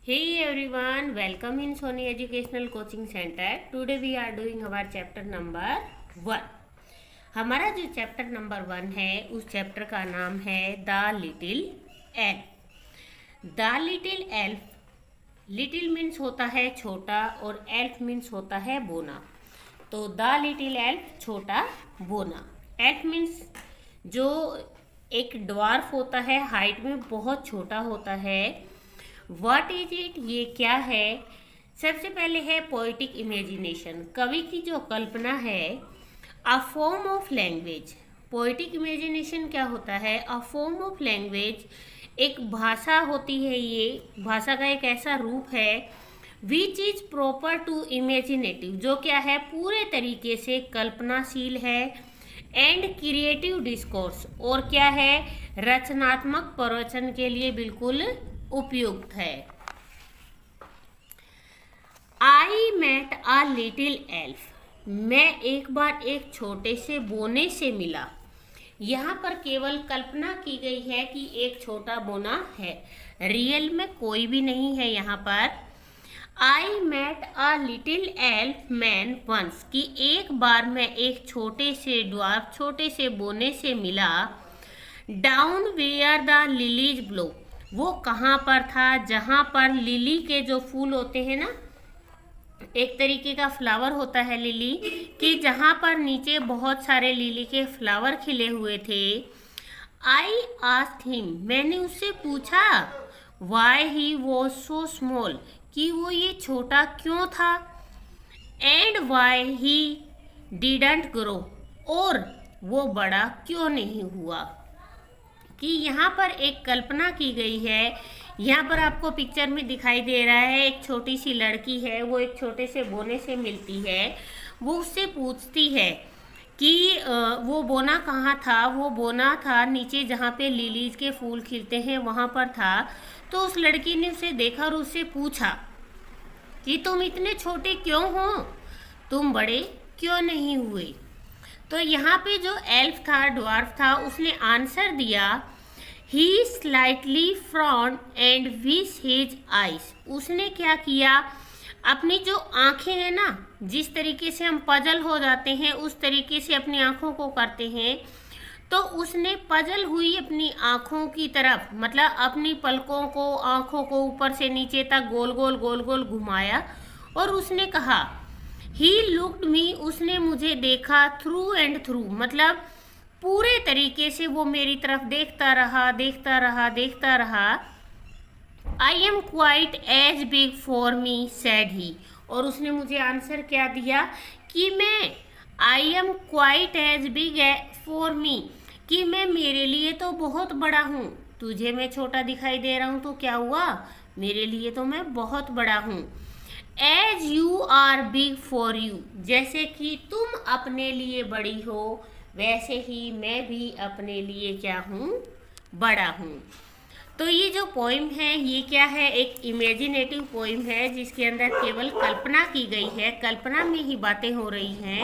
Hey everyone, welcome in Sony Educational Coaching Center. Today we are doing our chapter number 1. हमारा जो chapter number 1 है उस chapter का नाम है the little elf. The little elf, little means होता है छोटा और एल्फ मीन्स होता है बोना। तो द लिटिल एल्फ छोटा बोना। एल्फ मीन्स जो एक ड्वार्फ होता है, हाइट में बहुत छोटा होता है। व्हाट इज इट, ये क्या है? सबसे पहले है पोएटिक इमेजिनेशन, कवि की जो कल्पना है। A form of language, poetic imagination क्या होता है? अ फॉर्म ऑफ लैंग्वेज, एक भाषा होती है। ये भाषा का एक ऐसा रूप है which is proper to imaginative, जो क्या है पूरे तरीके से कल्पनाशील है। एंड क्रिएटिव डिस्कोर्स, और क्या है रचनात्मक प्रवचन के लिए बिल्कुल उपयुक्त है। I met a little elf, मैं एक बार एक छोटे से बोने से मिला। यहाँ पर केवल कल्पना की गई है कि एक छोटा बोना है, रियल में कोई भी नहीं है यहाँ पर। I met a little elf man once, कि एक बार मैं एक छोटे से ड्वार्फ, छोटे से बोने से मिला। Down where the lilies blow, वो कहाँ पर था? जहाँ पर लिली के जो फूल होते हैं ना, एक तरीके का फ्लावर होता है लिली, कि जहाँ पर नीचे बहुत सारे लिली के फ्लावर खिले हुए थे। आई आस्क्ड हिम, मैंने उससे पूछा। Why he was so small, कि वो ये छोटा क्यों था। And why he didn't grow, और वो बड़ा क्यों नहीं हुआ। कि यहाँ पर एक कल्पना की गई है। यहाँ पर आपको पिक्चर में दिखाई दे रहा है एक छोटी सी लड़की है, वो एक छोटे से बोने से मिलती है। वो उससे पूछती है कि वो बोना कहाँ था। वो बोना था नीचे जहाँ पे लिलीज के फूल खिलते हैं, वहाँ पर था। तो उस लड़की ने उसे देखा और उससे पूछा कि तुम इतने छोटे क्यों हो, तुम बड़े क्यों नहीं हुए। तो यहाँ पे जो एल्फ था, ड्वार्फ था, उसने आंसर दिया। He slightly frown and with his eyes, उसने क्या किया, अपनी जो आंखें हैं ना, जिस तरीके से हम पजल हो जाते हैं उस तरीके से अपनी आंखों को करते हैं। तो उसने पजल हुई अपनी आंखों की तरफ, मतलब अपनी पलकों को, आंखों को ऊपर से नीचे तक गोल गोल घुमाया और उसने कहा ही लुक्ड मी, उसने मुझे देखा। थ्रू एंड थ्रू, मतलब पूरे तरीके से वो मेरी तरफ देखता रहा। I am quite as big for me said he, और उसने मुझे आंसर क्या दिया कि मैं I am quite as big for me, कि मैं मेरे लिए तो बहुत बड़ा हूँ। तुझे मैं छोटा दिखाई दे रहा हूँ तो क्या हुआ, मेरे लिए तो मैं बहुत बड़ा हूँ। As you are big for you, जैसे कि तुम अपने लिए बड़ी हो, वैसे ही मैं भी अपने लिए क्या हूँ, बड़ा हूँ। तो ये जो पोइम है ये क्या है, एक इमेजिनेटिव पोइम है जिसके अंदर केवल कल्पना की गई है, कल्पना में ही बातें हो रही हैं।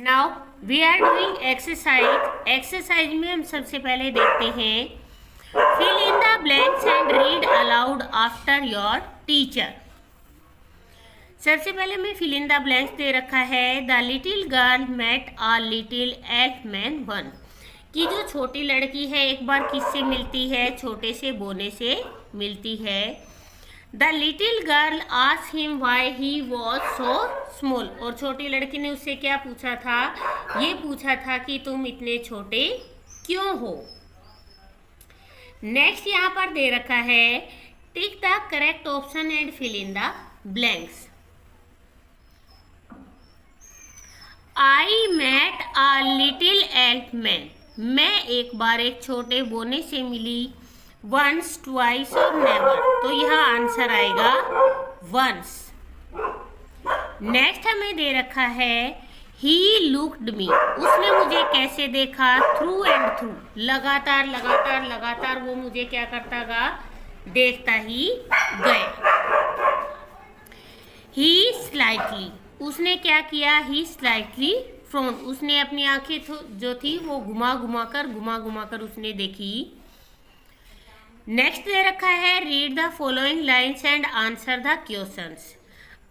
Now we are doing exercise. Exercise में हम सबसे पहले देखते हैं fill in the blanks and read aloud after your teacher. सबसे पहले मैं फिल इन द ब्लैंक्स दे रखा है। The little girl met a little elf man one, कि जो छोटी लड़की है एक बार किससे मिलती है, छोटे से बोने से मिलती है। The little girl asked him why he was so small, और छोटी लड़की ने उससे क्या पूछा था, ये पूछा था कि तुम इतने छोटे क्यों हो। नेक्स्ट यहाँ पर दे रखा है tick the correct option and fill in the blanks. I met a little elf man, मैं एक बार एक छोटे बोने से मिली। वंस, ट्वाइस और नेवर, तो यहाँ आंसर आएगा वंस। नेक्स्ट हमें दे रखा है ही लुक्ड मी, उसने मुझे कैसे देखा। थ्रू एंड थ्रू, लगातार वो मुझे क्या करता गा, देखता ही गया। ही स्लाइटली, उसने क्या किया, ही स्लाइटली फ्रॉन, उसने अपनी आंखें जो थी वो घुमा घुमा कर उसने देखी। नेक्स्ट दे रखा है read the following lines and answer the questions.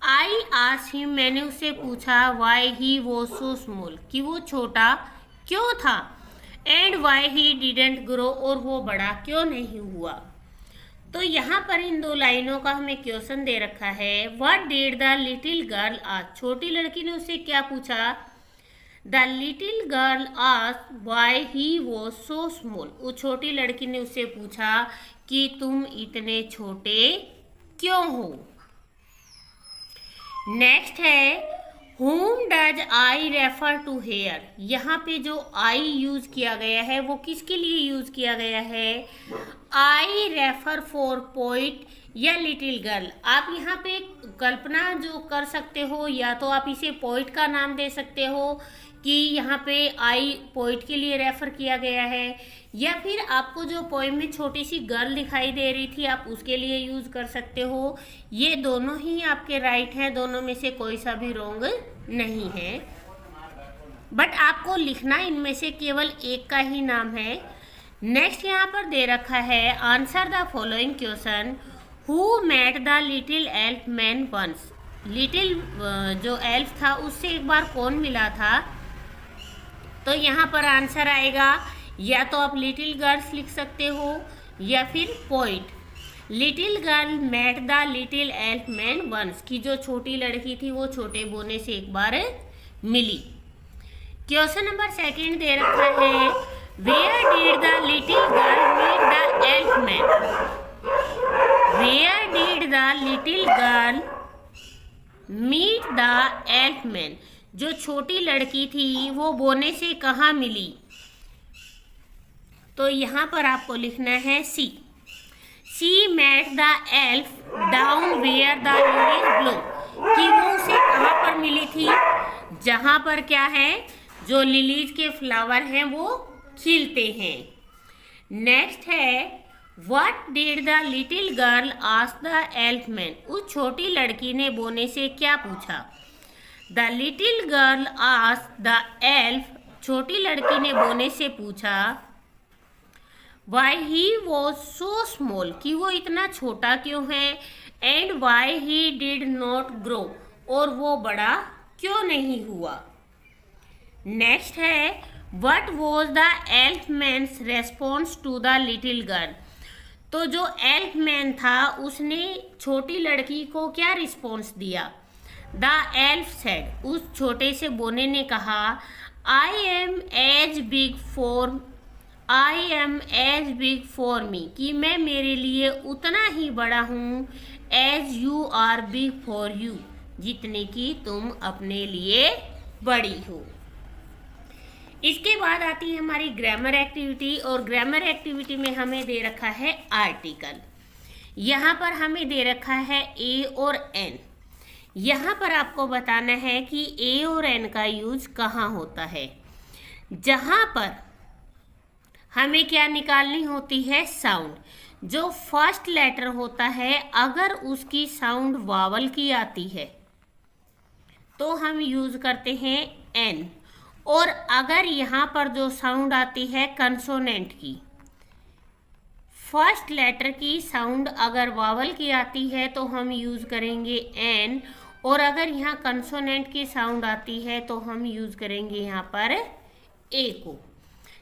I asked him, मैंने उससे पूछा, why he was so small, कि वो छोटा क्यों था, and why he didn't grow, और वो बड़ा क्यों नहीं हुआ। तो यहाँ पर इन दो लाइनों का हमें क्वेश्चन दे रखा है। What did the little girl ask, छोटी लड़की ने उससे क्या पूछा। The little girl asked why he was so small, वो छोटी लड़की ने उससे पूछा कि तुम इतने छोटे क्यों हो। नेक्स्ट है whom does I refer to here, यहाँ पे जो I यूज किया गया है वो किसके लिए यूज किया गया है। I रेफर फॉर पोइट या लिटिल गर्ल। आप यहाँ पे कल्पना जो कर सकते हो, या तो आप इसे पोइट का नाम दे सकते हो कि यहाँ पे आई पोइट के लिए रेफर किया गया है, या फिर आपको जो पोएम में छोटी सी गर्ल दिखाई दे रही थी आप उसके लिए यूज कर सकते हो। ये दोनों ही आपके राइट हैं, दोनों में से कोई सा भी रॉन्ग नहीं है, बट आपको लिखना इनमें से केवल एक का ही नाम है। नेक्स्ट यहाँ पर दे रखा है answer the following question. Who met the little elf man once, little जो एल्फ था उससे एक बार कौन मिला था। तो यहाँ पर आंसर आएगा, या तो आप लिटिल गर्ल्स लिख सकते हो या फिर poet. Little girl met the little elf man once, की जो छोटी लड़की थी वो छोटे बोने से एक बार मिली। क्वेश्चन नंबर सेकंड दे रखा है where did the little girl meet the elf man, where did the little girl meet the elf man, जो छोटी लड़की थी वो बोने से कहाँ मिली। तो यहाँ पर आपको लिखना है C. She met the elf down where the lilies blow, कि वो उसे कहाँ पर मिली थी, जहाँ पर क्या है, जो लिलीज के फ्लावर हैं वो खिलते हैं। नेक्स्ट है what did the little girl ask the elf man, उस छोटी लड़की ने बोने से क्या पूछा। The little girl ask the elf, छोटी लड़की ने बोने से पूछा why he was so small, कि वो इतना छोटा क्यों है, and why he did not grow, और वो बड़ा क्यों नहीं हुआ। नेक्स्ट है what was the elf man's response to the little girl, तो जो एल्फ मैन था उसने छोटी लड़की को क्या रिस्पॉन्स दिया। द एल्फ सेड, उस छोटे से बोने ने कहा I am as big for me, कि मैं मेरे लिए उतना ही बड़ा हूँ, as you are big for you, जितने की तुम अपने लिए बड़ी हो। इसके बाद आती है हमारी ग्रामर एक्टिविटी, और ग्रामर एक्टिविटी में हमें दे रखा है आर्टिकल। यहाँ पर हमें दे रखा है ए और एन। यहाँ पर आपको बताना है कि ए और एन का यूज कहाँ होता है। जहाँ पर हमें क्या निकालनी होती है, साउंड। जो फर्स्ट लेटर होता है अगर उसकी साउंड वावल की आती है तो हम यूज करते हैं एन, और अगर यहाँ पर जो साउंड आती है कंसोनेंट की, फर्स्ट लेटर की साउंड अगर वावल की आती है तो हम यूज करेंगे एन, और अगर यहाँ कंसोनेंट की साउंड आती है तो हम यूज करेंगे यहाँ पर ए को।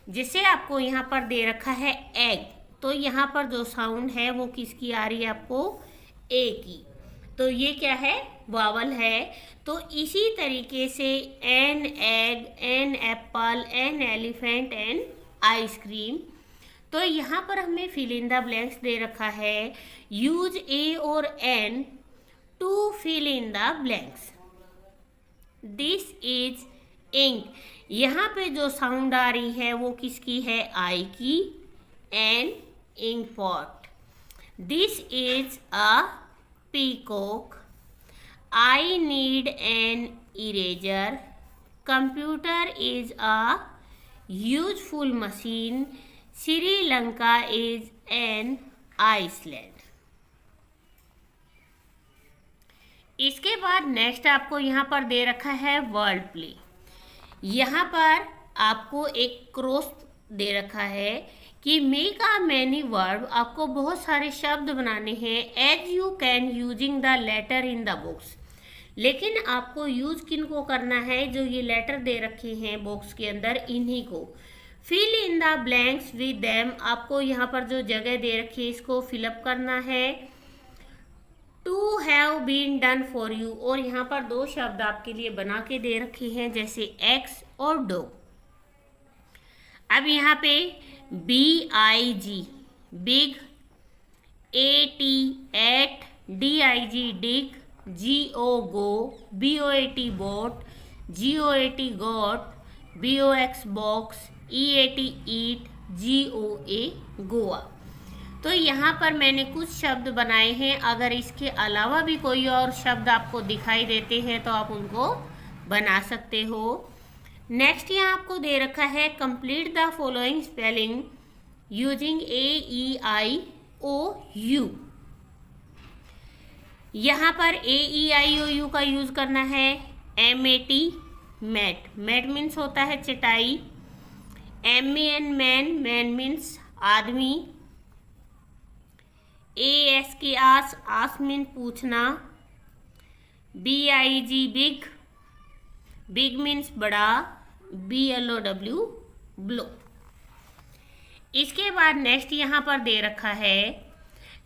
जिसे आपको यहाँ पर दे रखा है एग, तो यहाँ पर जो साउंड है वो किसकी आ रही है आपको, ए की, तो ये क्या है, वावल है। तो इसी तरीके से an egg, an apple, an elephant, an ice cream. तो यहाँ पर हमें फिल इन द ब्लैंक्स दे रखा है, यूज ए और an to fill in the blanks. This is ink, यहाँ पे जो साउंड आ रही है वो किसकी है, आई की, an ink pot. This is a peacock, I need an eraser, computer is a useful machine, Sri Lanka is an island. इसके बाद नेक्स्ट आपको यहाँ पर दे रखा है वर्ड प्ले। यहाँ पर आपको एक क्रॉस दे रखा है कि मेक अ मैनी वर्ब, आपको बहुत सारे शब्द बनाने हैं as you can using the letter in the box. लेकिन आपको यूज किन को करना है, जो ये लेटर दे रखे हैं बॉक्स के अंदर, इन्हीं को। Fill in the blanks with them, आपको यहाँ पर जो जगह दे रखी है इसको फिलअप करना है। To have been done for you, और यहाँ पर दो शब्द आपके लिए बना के दे रखे हैं जैसे एक्स और डॉग। अब यहाँ पे BIG big, AT at, DIG dig, GO go, BOAT boat, GOAT goat, BOX box, EAT eat, GOA Goa. तो यहाँ पर मैंने कुछ शब्द बनाए हैं। अगर इसके अलावा भी कोई और शब्द आपको दिखाई देते हैं तो आप उनको बना सकते हो। नेक्स्ट यहाँ आपको दे रखा है complete the following spelling using AEIOU। यहाँ पर AEIOU का यूज करना है। MAT मैट, मैट मीन्स होता है चटाई। MAN मैन, मैन मीन्स आदमी। ASK आस, आस मीन्स पूछना। BIG बिग, बिग मीन्स बड़ा। BLOW blow. इसके बाद नेक्स्ट यहाँ पर दे रखा है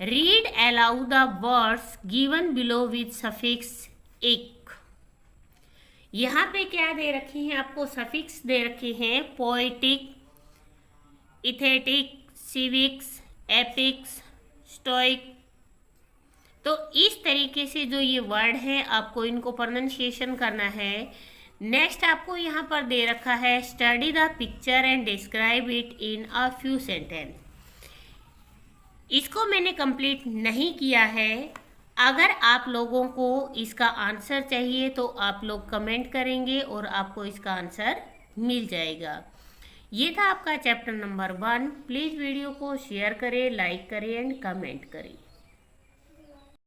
read allow the words given below with suffix एक। यहाँ पे क्या दे रखे हैं, आपको सफिक्स दे रखे हैं पोएटिक, इथेटिक, सिविक्स, एपिक्स, स्टोइक। तो इस तरीके से जो ये वर्ड है आपको इनको प्रोनाउंसिएशन करना है। नेक्स्ट आपको यहाँ पर दे रखा है study the picture and describe it in a few sentence. इसको मैंने कंप्लीट नहीं किया है। अगर आप लोगों को इसका आंसर चाहिए तो आप लोग कमेंट करेंगे और आपको इसका आंसर मिल जाएगा। ये था आपका चैप्टर नंबर 1। प्लीज़ वीडियो को शेयर करें, लाइक करें एंड कमेंट करें।